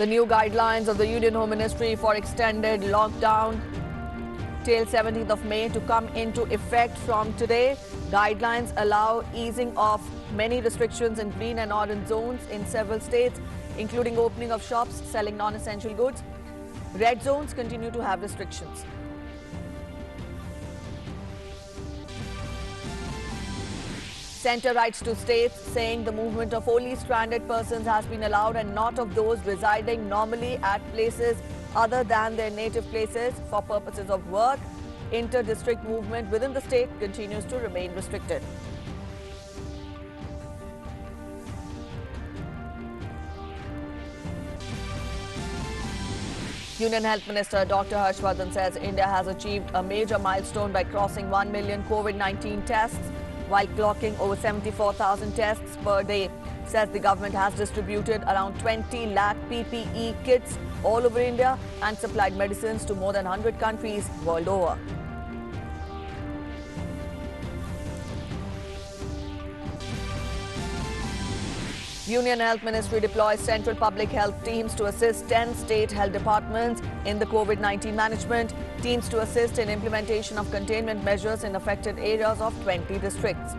The new guidelines of the Union Home Ministry for extended lockdown till 17th of May to come into effect from today. Guidelines allow easing of many restrictions in green and orange zones in several states, including opening of shops selling non-essential goods. Red zones continue to have restrictions. Centre writes to states saying the movement of only stranded persons has been allowed and not of those residing normally at places other than their native places for purposes of work. Inter-district movement within the state continues to remain restricted. Union Health Minister Dr. Harshvardhan says India has achieved a major milestone by crossing 1 million COVID-19 tests while clocking over 74,000 tests per day. Says the government has distributed around 20 lakh PPE kits all over India and supplied medicines to more than 100 countries world over. Union Health Ministry deploys central public health teams to assist 10 state health departments in the COVID-19 management. Teams to assist in implementation of containment measures in affected areas of 20 districts.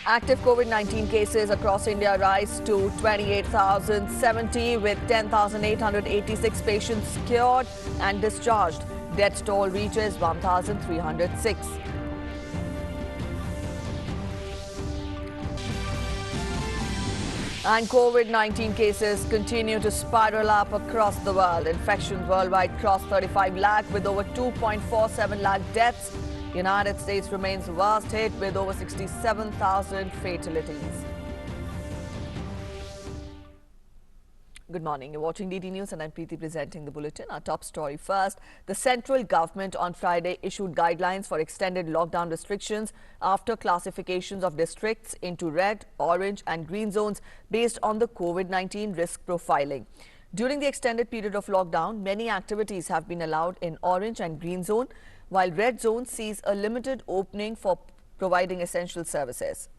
Active COVID-19 cases across India rise to 28,070 with 10,886 patients cured and discharged. Death toll reaches 1,306. And COVID-19 cases continue to spiral up across the world. Infections worldwide crossed 35 lakh with over 2.47 lakh deaths. United States remains worst hit with over 67,000 fatalities. Good morning. You're watching DD News and I'm Preeti presenting the bulletin. Our top story first. The central government on Friday issued guidelines for extended lockdown restrictions after classifications of districts into red, orange and green zones based on the COVID-19 risk profiling. During the extended period of lockdown, many activities have been allowed in orange and green zone, while red zone sees a limited opening for providing essential services.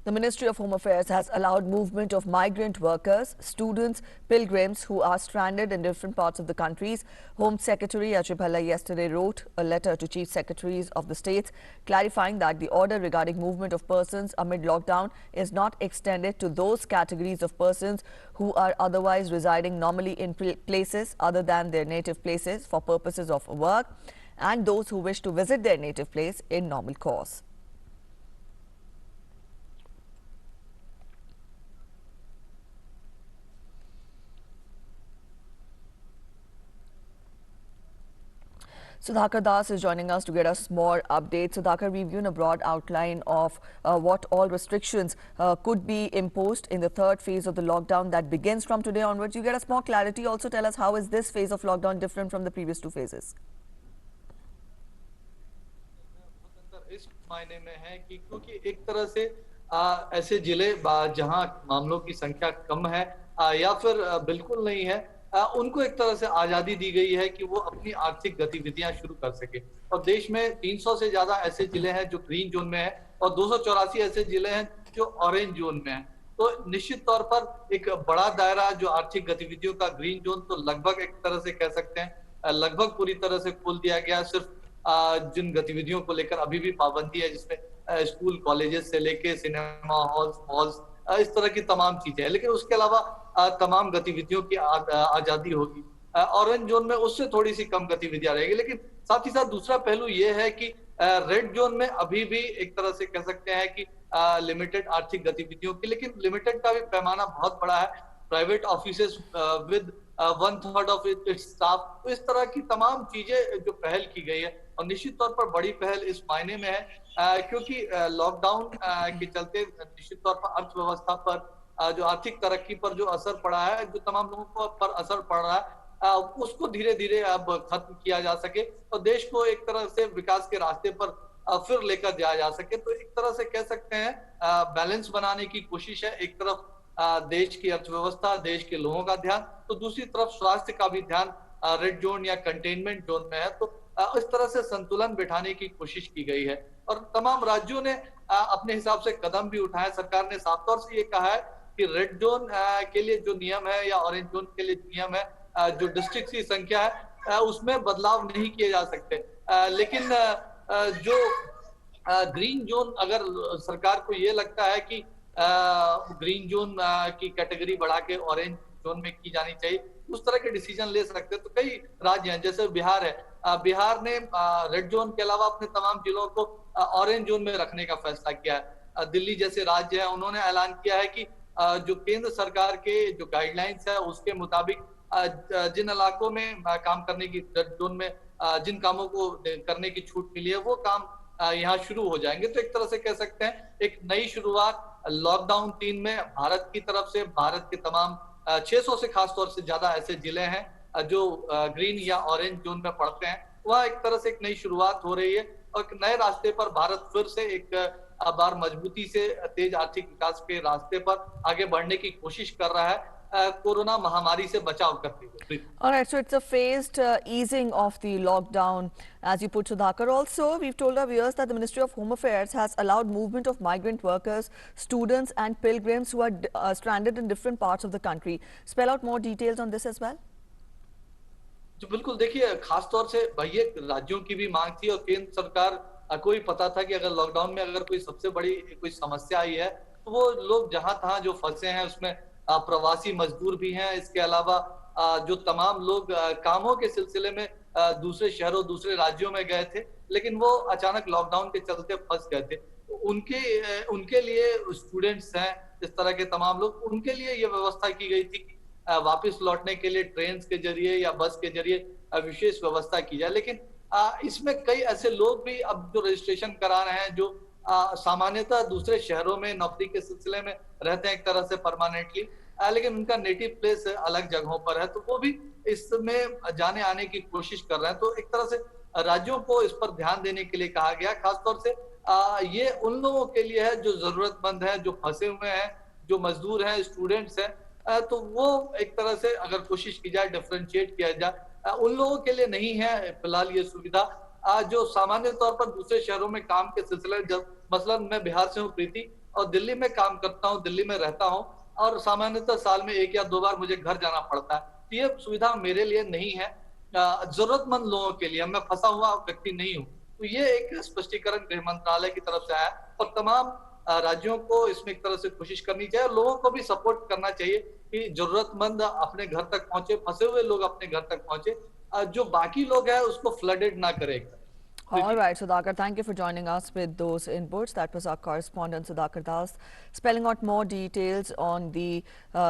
The Ministry of Home Affairs has allowed movement of migrant workers, students, pilgrims who are stranded in different parts of the countries. Home Secretary Ajay Bhalla yesterday wrote a letter to Chief Secretaries of the states clarifying that the order regarding movement of persons amid lockdown is not extended to those categories of persons who are otherwise residing normally in places other than their native places for purposes of work and those who wish to visit their native place in normal course. Sudhakar Das is joining us to get us more updates. Sudhakar, we've given a broad outline of what all restrictions could be imposed in the third phase of the lockdown that begins from today onwards. You get us more clarity. Also tell us how is this phase of lockdown different from the previous two phases? इस मायने में है कि क्योंकि एक तरह से ऐसे जिले जहां मामलों की संख्या कम है या फिर बिल्कुल नहीं है, उनको एक तरह से आजादी दी गई है कि वो अपनी आर्थिक गतिविधियां शुरू कर सके। और देश में 300 से ज्यादा ऐसे जिले हैं जो ग्रीन जोन में है और 284 ऐसे जिले हैं जो ऑरेंज जोन में है। तो निश्चित तौर पर एक बड़ा दायरा जो आर्थिक गतिविधियों का ग्रीन जोन तो लगभग एक तरह से कह सकते हैं लगभग पूरी तरह से खोल दिया गया। सिर्फ जिन गतिविधियों को लेकर अभी भी पाबंदी है, जिसमें स्कूल कॉलेजेस से लेके सिनेमा हॉल्स मॉल्स इस तरह की तमाम चीजें हैं, लेकिन उसके अलावा तमाम गतिविधियों की आजादी होगी। ऑरेंज जोन में उससे थोड़ी सी कम गतिविधियां रहेगी, लेकिन साथ ही साथ दूसरा पहलू ये है कि रेड जोन में अभी भी एक तरह से कह सकते हैं कि लिमिटेड आर्थिक गतिविधियों की, लेकिन लिमिटेड का भी पैमाना बहुत बड़ा है। Private offices with 1/3 of its staff, तो इस तरह की तमाम चीजें जो पहल की गई है और निश्चित तौर पर बड़ी पहल इस मायने में है क्योंकि लॉकडाउन के चलते निश्चित तौर पर अर्थव्यवस्था पर जो आर्थिक तरक्की पर जो असर पड़ा है, जो तमाम लोगों को पर असर पड़ रहा है, उसको धीरे धीरे अब खत्म किया जा सके और देश को एक तरह से विकास के रास्ते पर फिर लेकर जाया जा सके। तो एक तरह से कह सकते हैं बैलेंस बनाने की कोशिश है। एक तरफ देश की अर्थव्यवस्था, देश के लोगों का ध्यान, तो दूसरी तरफ स्वास्थ्य का भी ध्यान रेड जोन या कंटेनमेंट जोन में है। तो इस तरह से संतुलन बिठाने की कोशिश की गई है और तमाम राज्यों ने अपने हिसाब से कदम भी उठाए। सरकार ने साफ तौर से ये कहा है कि रेड जोन के लिए जो नियम है या ऑरेंज जोन के लिए नियम है, जो डिस्ट्रिक्ट की संख्या है उसमें बदलाव नहीं किए जा सकते। लेकिन जो ग्रीन जोन, अगर सरकार को ये लगता है कि ग्रीन जोन की कैटेगरी बढ़ा के ऑरेंज जोन में की जानी चाहिए, उस तरह के डिसीजन ले सकते हैं। तो कई राज्य हैं, जैसे बिहार है, बिहार ने रेड जोन के अलावा अपने तमाम जिलों को ऑरेंज जोन में रखने का फैसला किया है। दिल्ली जैसे राज्य है, उन्होंने ऐलान किया है कि जो केंद्र सरकार के जो गाइडलाइंस है उसके मुताबिक जिन इलाकों में काम करने की रेड जोन में जिन कामों को करने की छूट मिली है वो काम यहाँ शुरू हो जाएंगे। तो एक तरह से कह सकते हैं एक नई शुरुआत लॉकडाउन 3 में भारत की तरफ से। भारत के तमाम 600 से खासतौर से ज्यादा ऐसे जिले हैं जो ग्रीन या ऑरेंज जोन में पड़ते हैं। वह एक तरह से एक नई शुरुआत हो रही है और एक नए रास्ते पर भारत फिर से एक बार मजबूती से तेज आर्थिक विकास के रास्ते पर आगे बढ़ने की कोशिश कर रहा है कोरोना महामारी से बचाव करते हुए। All right, so it's a phased easing of the lockdown, as you put, Sudhakar. Also, we've told our viewers that the Ministry of Home Affairs has allowed movement of migrant workers, students and pilgrims who are stranded in different parts of the country. Spell out more details on this as well. जो बिल्कुल, देखिए खासतौर से ये राज्यों की भी मांग थी और केंद्र सरकार को भी पता था कि अगर लॉकडाउन में अगर कोई सबसे बड़ी कोई समस्या आई है तो वो लोग जहां तहां जो फंसे हैं उसमें प्रवासी मजदूर भी हैं। इसके अलावा जो तमाम लोग कामों के सिलसिले में दूसरे शहरों, दूसरे राज्यों में गए थे, लेकिन वो अचानक लॉकडाउन के चलते फंस गए थे। उनके लिए स्टूडेंट्स हैं, इस तरह के तमाम लोग, उनके लिए ये व्यवस्था की गई थी कि वापस लौटने के लिए ट्रेन के जरिए या बस के जरिए विशेष व्यवस्था की जाए। लेकिन इसमें कई ऐसे लोग भी अब जो रजिस्ट्रेशन करा रहे हैं, जो सामान्यतः दूसरे शहरों में नौकरी के सिलसिले में रहते हैं एक तरह से परमानेंटली, लेकिन उनका नेटिव प्लेस अलग जगहों पर है, तो वो भी इसमें जाने आने की कोशिश कर रहे हैं। तो एक तरह से राज्यों को इस पर ध्यान देने के लिए कहा गया। खासतौर से ये उन लोगों के लिए है जो जरूरतमंद है, जो फंसे हुए हैं, जो मजदूर हैं, स्टूडेंट्स हैं, तो वो एक तरह से अगर कोशिश की जाए, डिफरेंशिएट किया जाए, उन लोगों के लिए नहीं है फिलहाल ये सुविधा। जो सामान्य तौर पर दूसरे शहरों में काम के सिलसिले में, जब मसलन मैं बिहार से हूँ प्रीति और दिल्ली में काम करता हूँ, दिल्ली में रहता हूँ और सामान्यतः साल में 1 या 2 बार मुझे घर जाना पड़ता है, तो ये सुविधा मेरे लिए नहीं है, जरूरतमंद लोगों के लिए। मैं फंसा हुआ व्यक्ति नहीं हूँ। तो ये एक स्पष्टीकरण गृह मंत्रालय की तरफ से आया और तमाम राज्यों को इसमें एक तरह से कोशिश करनी चाहिए और लोगों को भी सपोर्ट करना चाहिए कि जरूरतमंद अपने घर तक पहुंचे, फंसे हुए लोग अपने घर तक पहुंचे, जो बाकी लोग हैं उसको फ्लडेड ना करेगा। All right, Sudhakar, thank you for joining us with those inputs. That was our correspondent, Sudhakar Das, spelling out more details on the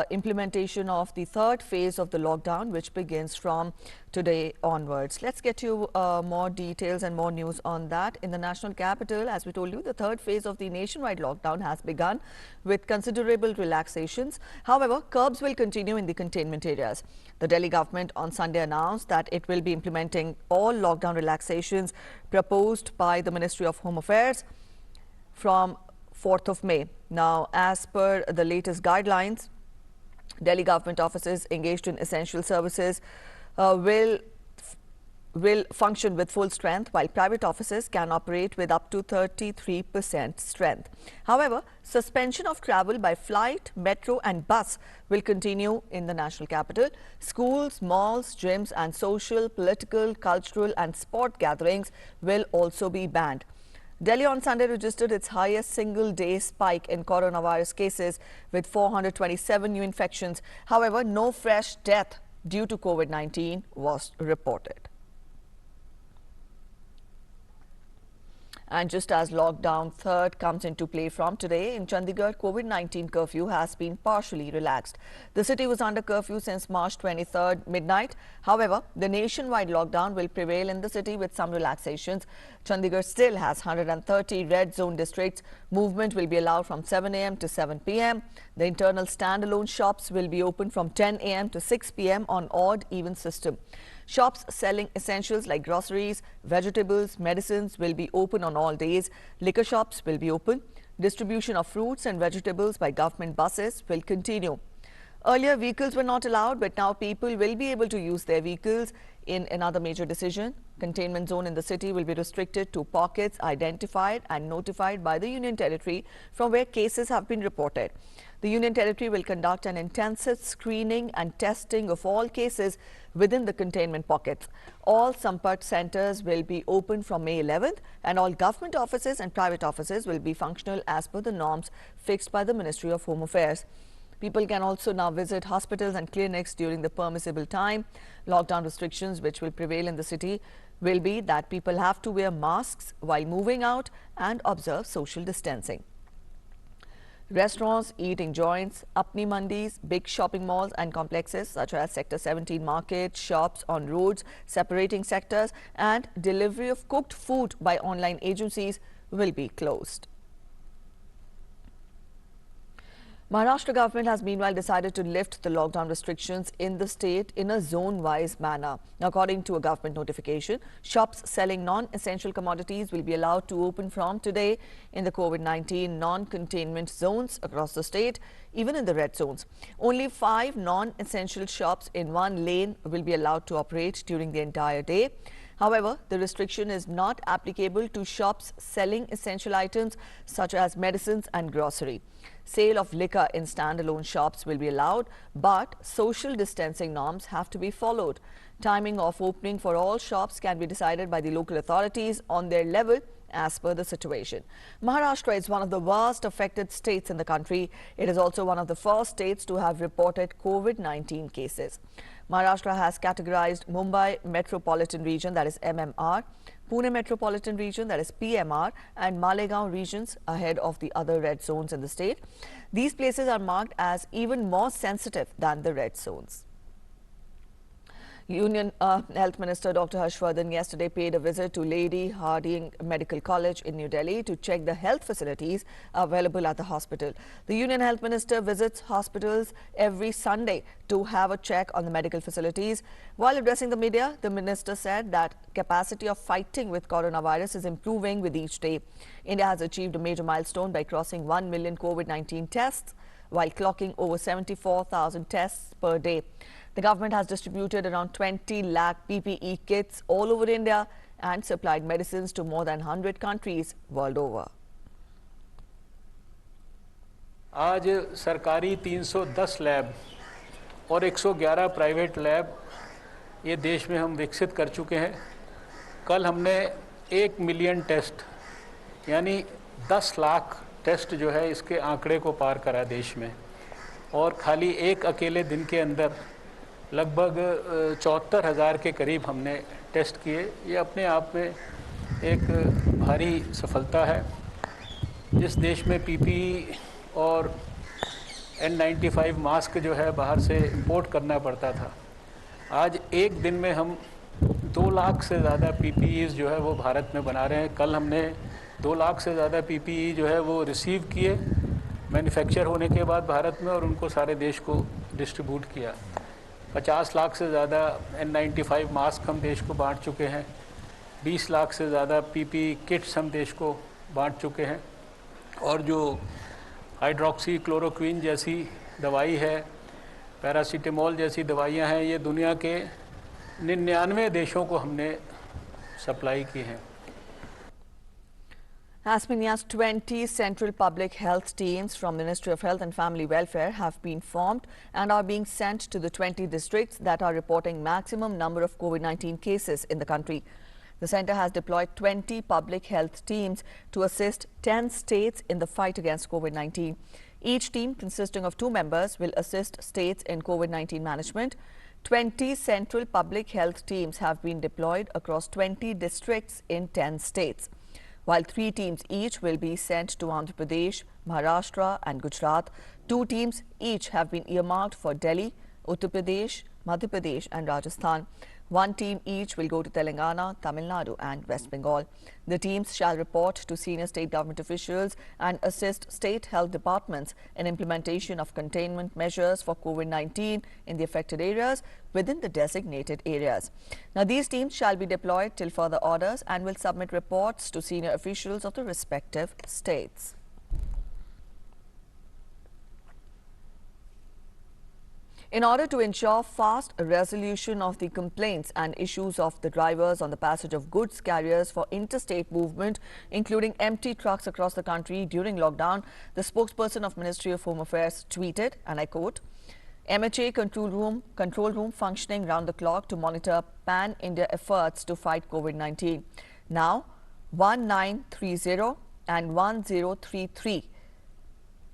implementation of the third phase of the lockdown, which begins from today onwards. Let's get you more details and more news on that. In the national capital, as we told you, the third phase of the nationwide lockdown has begun with considerable relaxations. However, curbs will continue in the containment areas. The Delhi government on Sunday announced that it will be implementing all lockdown relaxations proposed by the Ministry of Home Affairs from 4th of May. Now, as per the latest guidelines, Delhi government offices engaged in essential services will function with full strength, while private offices can operate with up to 33% strength. However, suspension of travel by flight, metro and bus will continue in the national capital. Schools, malls, gyms and social, political, cultural and sport gatherings will also be banned. Delhi on Sunday registered its highest single-day spike in coronavirus cases with 427 new infections. However, no fresh death due to COVID-19 was reported. And just as lockdown third comes into play from today, in Chandigarh, COVID-19 curfew has been partially relaxed. The city was under curfew since March 23rd midnight. However, the nationwide lockdown will prevail in the city with some relaxations. Chandigarh still has 130 red zone districts. Movement will be allowed from 7 a.m. to 7 p.m. The internal standalone shops will be open from 10 a.m. to 6 p.m. on odd-even system. Shops selling essentials like groceries, vegetables, medicines will be open on all days. Liquor shops will be open. Distribution of fruits and vegetables by government buses will continue. Earlier, vehicles were not allowed, but now people will be able to use their vehicles. In another major decision, containment zone in the city will be restricted to pockets identified and notified by the Union Territory from where cases have been reported. The Union Territory will conduct an intensive screening and testing of all cases within the containment pockets. All Sampark centers will be open from May 11th, and all government offices and private offices will be functional as per the norms fixed by the Ministry of Home Affairs. People can also now visit hospitals and clinics during the permissible time. Lockdown restrictions which will prevail in the city will be that people have to wear masks while moving out and observe social distancing. Restaurants, eating joints, apni mandis, big shopping malls and complexes such as Sector 17 market, shops on roads, separating sectors and delivery of cooked food by online agencies will be closed. Maharashtra government has meanwhile decided to lift the lockdown restrictions in the state in a zone-wise manner. According to a government notification, shops selling non-essential commodities will be allowed to open from today in the COVID-19 non-containment zones across the state, even in the red zones. Only 5 non-essential shops in one lane will be allowed to operate during the entire day. However, the restriction is not applicable to shops selling essential items such as medicines and grocery. Sale of liquor in standalone shops will be allowed, but social distancing norms have to be followed. Timing of opening for all shops can be decided by the local authorities on their level as per the situation. Maharashtra is one of the worst affected states in the country. It is also one of the first states to have reported COVID-19 cases. Maharashtra has categorized Mumbai Metropolitan Region, that is MMR, Pune Metropolitan Region, that is PMR, and Malegaon regions ahead of the other red zones in the state. These places are marked as even more sensitive than the red zones. Union Health Minister Dr. Harshvardhan yesterday paid a visit to Lady Hardinge Medical College in New Delhi to check the health facilities available at the hospital. The Union Health Minister visits hospitals every Sunday to have a check on the medical facilities. While addressing the media, the minister said that capacity of fighting with coronavirus is improving with each day. India has achieved a major milestone by crossing 1 million COVID-19 tests while clocking over 74,000 tests per day. The government has distributed around 20 lakh PPE kits all over India and supplied medicines to more than 100 countries world over. आज सरकारी 310 lab और 111 private lab ये देश में हम विकसित कर चुके हैं। कल हमने 1 मिलियन टेस्ट यानी 10 लाख टेस्ट जो है इसके आंकड़े को पार करा देश में, और खाली एक अकेले दिन के अंदर लगभग 74,000 के करीब हमने टेस्ट किए। ये अपने आप में एक भारी सफलता है। जिस देश में पीपीई और N95 मास्क जो है बाहर से इंपोर्ट करना पड़ता था, आज एक दिन में हम 2 लाख से ज़्यादा पीपीईज़ जो है वो भारत में बना रहे हैं। कल हमने 2 लाख से ज़्यादा पीपीई जो है वो रिसीव किए मैन्युफैक्चर होने के बाद भारत में, और उनको सारे देश को डिस्ट्रीब्यूट किया। 50 लाख से ज़्यादा N95 मास्क हम देश को बांट चुके हैं। 20 लाख से ज़्यादा पीपीई किट्स हम देश को बांट चुके हैं। और जो हाइड्रोक्सी क्लोरोक्विन जैसी दवाई है, पैरासीटामोल जैसी दवाइयां हैं, ये दुनिया के 99 देशों को हमने सप्लाई की हैं। As many as 20 central public health teams from Ministry of Health and Family Welfare have been formed and are being sent to the 20 districts that are reporting maximum number of COVID-19 cases in the country. The centre has deployed 20 public health teams to assist 10 states in the fight against COVID-19. Each team, consisting of 2 members, will assist states in COVID-19 management. 20 central public health teams have been deployed across 20 districts in 10 states. while 3 teams each will be sent to Andhra Pradesh, Maharashtra and Gujarat. 2 teams each have been earmarked for Delhi, Uttar Pradesh, Madhya Pradesh and Rajasthan. 1 team each will go to Telangana, Tamil Nadu and West Bengal. The teams shall report to senior state government officials and assist state health departments in implementation of containment measures for COVID-19 in the affected areas within the designated areas. Now, these teams shall be deployed till further orders and will submit reports to senior officials of the respective states. In order to ensure fast resolution of the complaints and issues of the drivers on the passage of goods carriers for interstate movement, including empty trucks across the country during lockdown, the spokesperson of Ministry of Home Affairs tweeted, and I quote, MHA control room functioning round the clock to monitor pan-India efforts to fight COVID-19. Now, 1930 and 1033.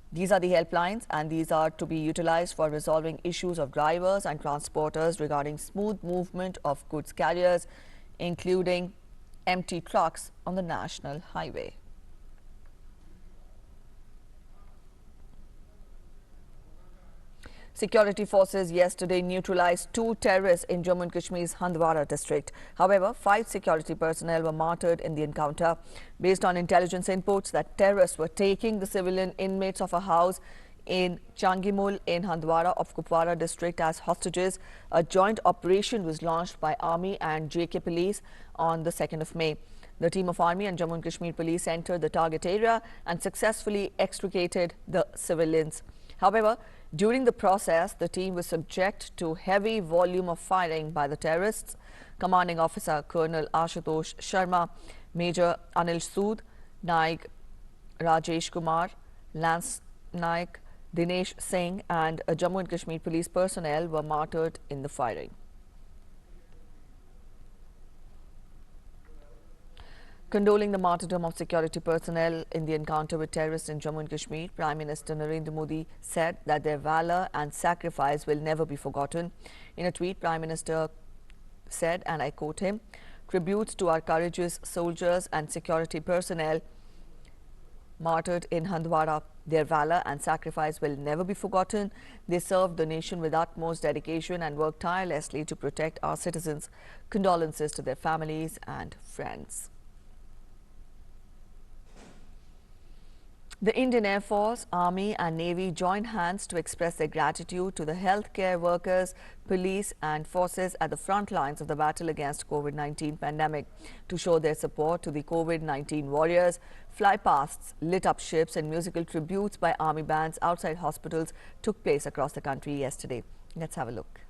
These are the helplines and these are to be utilized for resolving issues of drivers and transporters regarding smooth movement of goods carriers, including empty trucks on the national highway. Security forces yesterday neutralized 2 terrorists in Jammu and Kashmir's Handwara district. However, 5 security personnel were martyred in the encounter. Based on intelligence inputs that terrorists were taking the civilian inmates of a house in Changimul in Handwara of Kupwara district as hostages, a joint operation was launched by Army and JK Police on the 2nd of May. The team of Army and Jammu and Kashmir Police entered the target area and successfully extricated the civilians. However, during the process, the team was subject to heavy volume of firing by the terrorists. Commanding Officer Colonel Ashutosh Sharma, Major Anil Sood, Naik Rajesh Kumar, Lance Naik Dinesh Singh and Jammu and Kashmir police personnel were martyred in the firing. Condoling the martyrdom of security personnel in the encounter with terrorists in Jammu and Kashmir, Prime Minister Narendra Modi said that their valor and sacrifice will never be forgotten. In a tweet, Prime Minister said, and I quote him, "Tributes to our courageous soldiers and security personnel martyred in Handwara. Their valor and sacrifice will never be forgotten. They served the nation with utmost dedication and worked tirelessly to protect our citizens. Condolences to their families and friends." The Indian Air Force, Army and Navy joined hands to express their gratitude to the healthcare workers, police and forces at the front lines of the battle against COVID-19 pandemic. To show their support to the COVID-19 warriors, flypasts, lit up ships and musical tributes by army bands outside hospitals took place across the country yesterday. Let's have a look.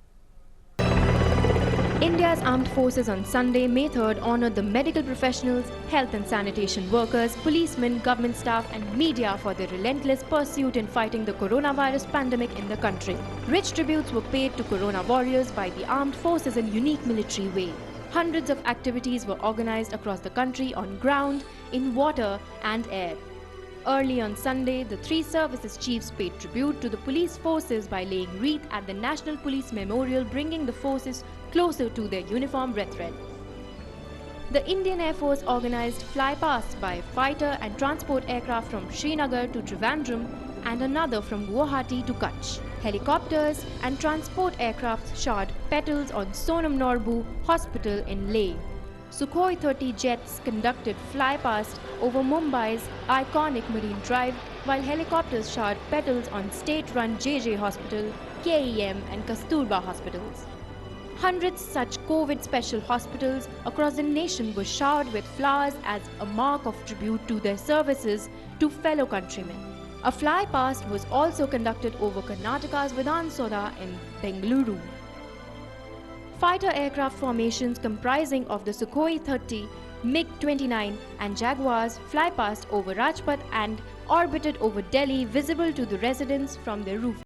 India's armed forces on Sunday, May 3rd, honored the medical professionals, health and sanitation workers, policemen, government staff and media for their relentless pursuit in fighting the coronavirus pandemic in the country. Rich tributes were paid to corona warriors by the armed forces in unique military way. Hundreds of activities were organized across the country on ground, in water and air. Early on Sunday, the 3 services chiefs paid tribute to the police forces by laying wreath at the National Police Memorial, bringing the forces closer to their uniformed brethren. The Indian Air Force organized flypasts by fighter and transport aircraft from Srinagar to Trivandrum and another from Guwahati to Kutch. Helicopters and transport aircraft showered petals on Sonam Norbu Hospital in Leh. Sukhoi 30 jets conducted flypast over Mumbai's iconic Marine Drive, while helicopters showered petals on state-run JJ Hospital, KEM and Kasturba hospitals. Hundreds such COVID special hospitals across the nation were showered with flowers as a mark of tribute to their services to fellow countrymen. A flypast was also conducted over Karnataka's Vidhansoda in Bengaluru. Fighter aircraft formations comprising of the Sukhoi 30, MiG-29 and Jaguars fly past over Rajpath and orbited over Delhi, visible to the residents from their roof.